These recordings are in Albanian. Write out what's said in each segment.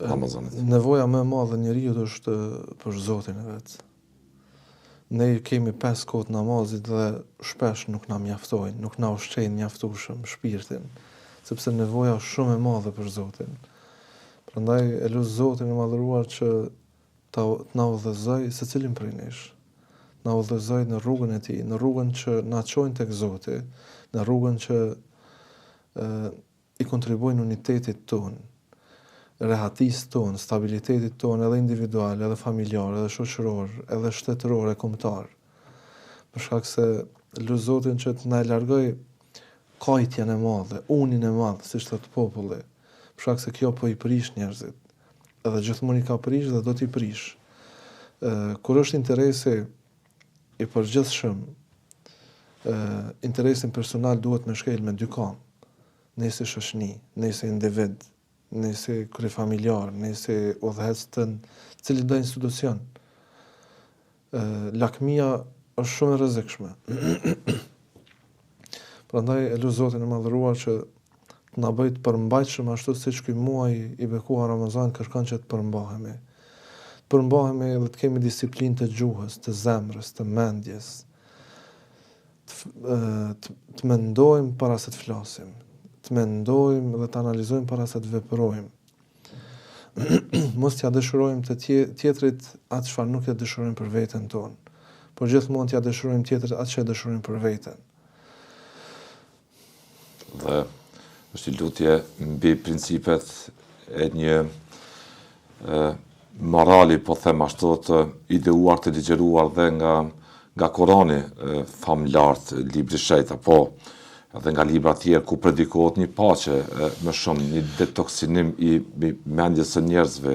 Ramazanit? Nevoja më e madhe e njeriut është për Zotin e vet. Ne kemi 5 kohë namazit dhe shpesh nuk na mjaftojnë, nuk na ushqejnë mjaftueshëm shpirtin, sepse nevoja është shumë e madhe për Zotin. Prandaj e lut Zotin e madhëruar që të na udhëzoj secilin prej nesh. Na udhëzoj në rrugën e tij, në rrugën që na çojnë tek Zoti, në rrugën që i kontribuojnë unitetit ton, rehatis ton, stabilitetit ton, edhe individual, edhe familjar, edhe shoqëror, edhe shtetëror e kombëtar. Për shkak se lut Zotin që të na largoj kajtjen e madhe, unin e madh, siç thot populli. Për shkak se kjo po i prish njerëzit. Edhe gjithmonë i ka prish dhe do t'i prish. Kur është interesi i përgjithshëm, interesin personal duhet me shkel me dy kam. Nëse shoqni, nëse individ, nëse kryefamiljar, nëse udhëhec të cili do institucion. Lakmia është shumë e rrezikshme. Prandaj e lut Zotin e madhëruar që të na bëj të përmbajtshëm ashtu siç ky muaj i bekuar Ramazan kërkon që të përmbahemi. Të përmbahemi dhe të kemi disiplinë të gjuhës, të zemrës, të mendjes. Të mendojmë para se të flasim, të mendojmë dhe të analizojmë para se të veprojmë. Mos t'ja dëshirojmë të tjetrit atë çfarë nuk e dëshirojmë për veten tonë, por gjithmonë t'ja dëshirojmë tjetrit atë që e dëshirojmë për veten. Dhe është i lutje mbi principet e një morali, po them ashtu, të ideuar, të ligjeruar dhe nga Korani, famlart, libri shenjtë, apo edhe nga libra tjerë ku predikohet një paqe më shumë, një detoksinim i mendjes së njerëzve,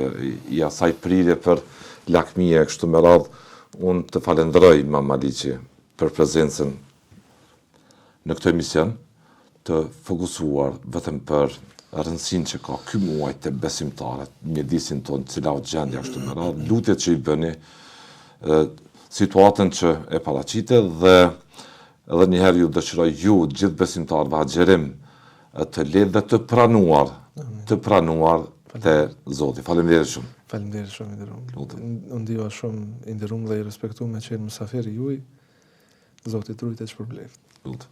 i asaj prirje për lakmie kështu me radhë. Unë të falenderoj Mama Liqi për prezencën në këtë emision, të fokusuar vetëm për rëndësinë që ka ky muaj te besimtarët, mjedisin tonë, cila o gjendja kështu me radhë, lutjet që i bëni, situatën që e paraqitet dhe edhe njëherë ju dëshiroj ju gjithë besimtarëve agjerim të lehtë dhe të pranuar te Zoti. Faleminderit shumë. Faleminderit shumë i nderuar. Unë ndiva shumë i nderuar dhe i respektuar me qenë mysafiri juaj. Zoti trujtë e shpërbleft. Lutem.